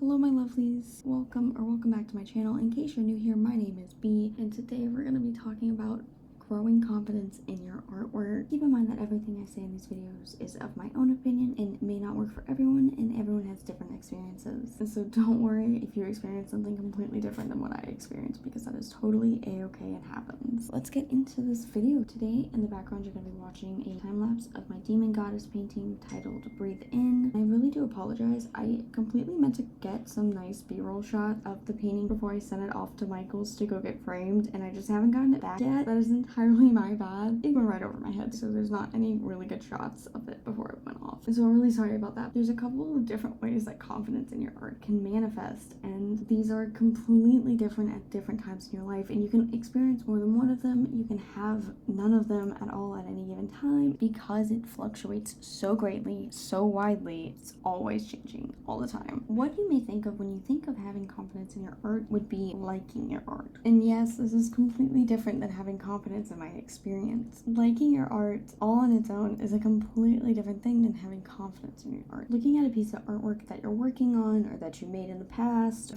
Hello my lovelies, welcome back to my channel. In case you're new here, my name is Bee, and today we're going to be talking about growing confidence in your artwork. Keep in mind that everything I say in these videos is of my own opinion and may not work for everyone, and everyone has different experiences. And so don't worry if you experience something completely different than what I experienced, because that is totally a-okay and happens. Let's get into this video. Today in the background you're going to be watching a time-lapse of my demon goddess painting titled Breathe In. I really do apologize. I completely meant to get some nice b-roll shot of the painting before I sent it off to Michael's to go get framed, and I just haven't gotten it back yet. That is entirely my bad. It went right over my head, so there's not any really good shots of it before it went off. And so I'm really sorry about that. There's a couple of different ways that confidence in your art can manifest, and these are completely different at different times in your life, and you can experience more than one of them. You can have none of them at all at any given time, because it fluctuates so greatly, so widely. It's always changing all the time. What you may think of when you think of having confidence in your art would be liking your art. And yes, this is completely different than having confidence in my experience. Liking your art all on its own is a completely different thing than having confidence in your art. Looking at a piece of artwork that you're working on, or that you made in the past,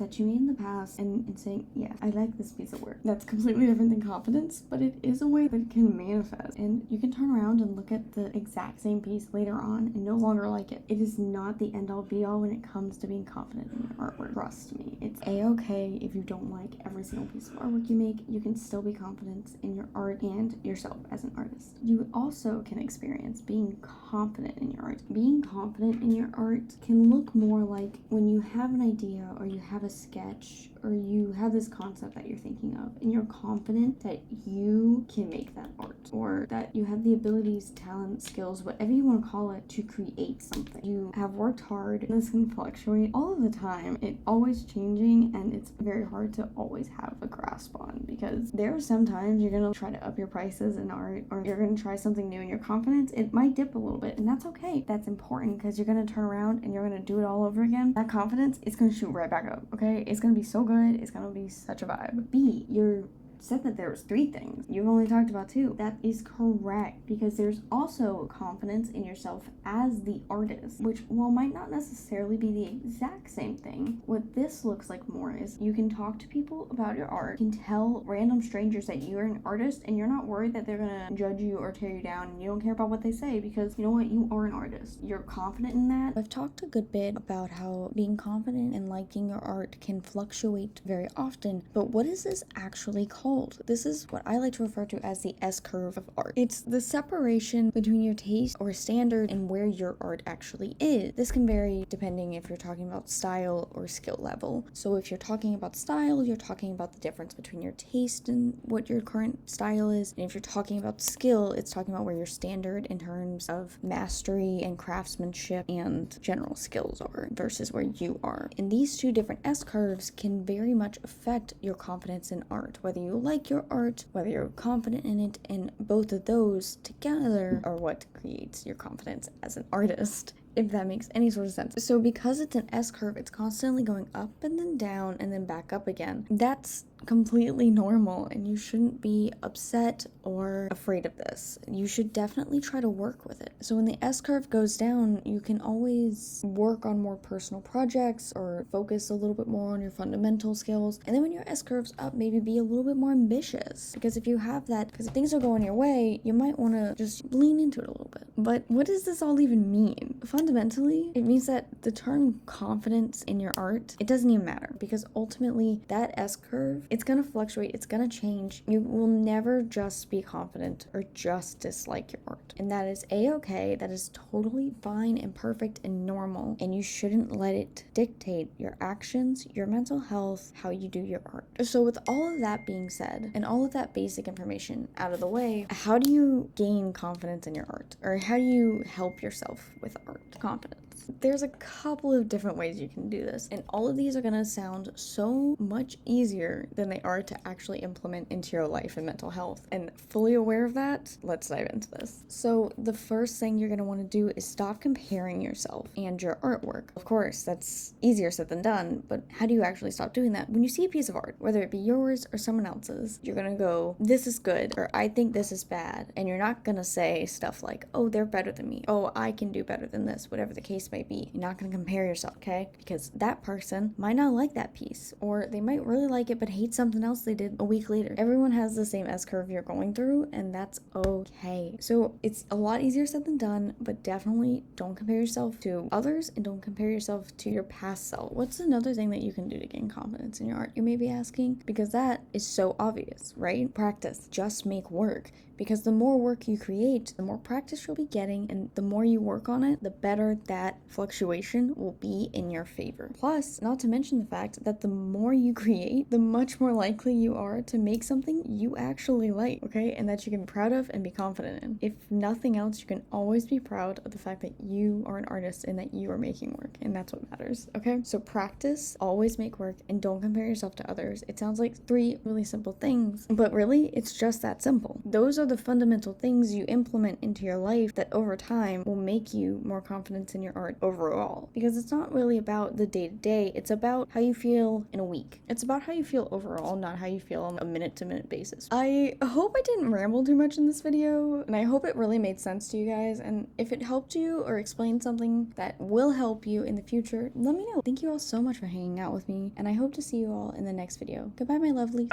and saying, yeah, I like this piece of work. That's completely different than confidence, but it is a way that it can manifest. And you can turn around and look at the exact same piece later on and no longer like it. It is not the end-all be-all when it comes to being confident in your artwork. Trust me. It's a-okay if you don't like every single piece of artwork you make. You can still be confident in your art and yourself as an artist. You also can experience being confident in your art. Being confident in your art can look more like when you have an idea, or you have a sketch, or you have this concept that you're thinking of, and you're confident that you can make that art, or that you have the abilities, talent, skills, whatever you want to call it, to create something. You have worked hard. This can fluctuate all of the time. It's always changing, and it's very hard to always have a grasp on, because there are some times you're gonna try to up your prices in art, or you're gonna try something new, and your confidence, it might dip a little bit, and that's okay. That's important, because you're gonna turn around and you're gonna do it all over again. That confidence is gonna shoot right back up, okay? It's gonna be so good. It's gonna be such a vibe. B, you're said that there was 3 things. You've only talked about 2. That is correct, because there's also confidence in yourself as the artist, which, while might not necessarily be the exact same thing, what this looks like more is you can talk to people about your art, you can tell random strangers that you're an artist, and you're not worried that they're gonna judge you or tear you down, and you don't care about what they say, because you know what, you are an artist. You're confident in that. I've talked a good bit about how being confident and liking your art can fluctuate very often, but what is this actually called? This is what I like to refer to as the S-curve of art. It's the separation between your taste or standard and where your art actually is. This can vary depending if you're talking about style or skill level. So if you're talking about style, you're talking about the difference between your taste and what your current style is. And if you're talking about skill, it's talking about where your standard in terms of mastery and craftsmanship and general skills are versus where you are. And these 2 different S-curves can very much affect your confidence in art, whether you like your art, whether you're confident in it, and both of those together are what creates your confidence as an artist, if that makes any sort of sense. So because it's an S-curve, it's constantly going up and then down and then back up again. That's completely normal, and you shouldn't be upset or afraid of this. You should definitely try to work with it. So when the S-curve goes down, you can always work on more personal projects or focus a little bit more on your fundamental skills. And then when your S-curve's up, maybe be a little bit more ambitious, because if you have that, because if things are going your way, you might want to just lean into it a little bit. But what does this all even mean? Fundamentally, it means that the term confidence in your art, it doesn't even matter, because ultimately that S-curve, it's gonna fluctuate, it's gonna change. You will never just be confident or just dislike your art. And that is a-okay, that is totally fine and perfect and normal, and you shouldn't let it dictate your actions, your mental health, how you do your art. So with all of that being said, and all of that basic information out of the way, how do you gain confidence in your art? Or how do you help yourself with art confidence? There's a couple of different ways you can do this, and all of these are gonna sound so much easier than they are to actually implement into your life and mental health. And fully aware of that, let's dive into this. So the first thing you're gonna wanna do is stop comparing yourself and your artwork. Of course, that's easier said than done, but how do you actually stop doing that? When you see a piece of art, whether it be yours or someone else's, you're gonna go, this is good, or I think this is bad, and you're not gonna say stuff like, oh, they're better than me, oh, I can do better than this, whatever the case case might be. You're not going to compare yourself, okay? Because that person might not like that piece, or they might really like it but hate something else they did a week later. Everyone has the same S curve you're going through, and that's okay. So it's a lot easier said than done, but definitely don't compare yourself to others and don't compare yourself to your past self. What's another thing that you can do to gain confidence in your art, you may be asking? Because that is so obvious, right? Practice. Just make work. Because the more work you create, the more practice you'll be getting, and the more you work on it, the better that fluctuation will be in your favor. Plus, not to mention the fact that the more you create, the much more likely you are to make something you actually like, okay? And that you can be proud of and be confident in. If nothing else, you can always be proud of the fact that you are an artist and that you are making work, and that's what matters, okay? So practice, always make work, and don't compare yourself to others. It sounds like 3 really simple things, but really, it's just that simple. Those are the fundamental things you implement into your life that over time will make you more confident in your art overall. Because it's not really about the day-to-day, it's about how you feel in a week. It's about how you feel overall, not how you feel on a minute-to-minute basis. I hope I didn't ramble too much in this video, and I hope it really made sense to you guys, and if it helped you or explained something that will help you in the future, let me know. Thank you all so much for hanging out with me, and I hope to see you all in the next video. Goodbye, my lovelies.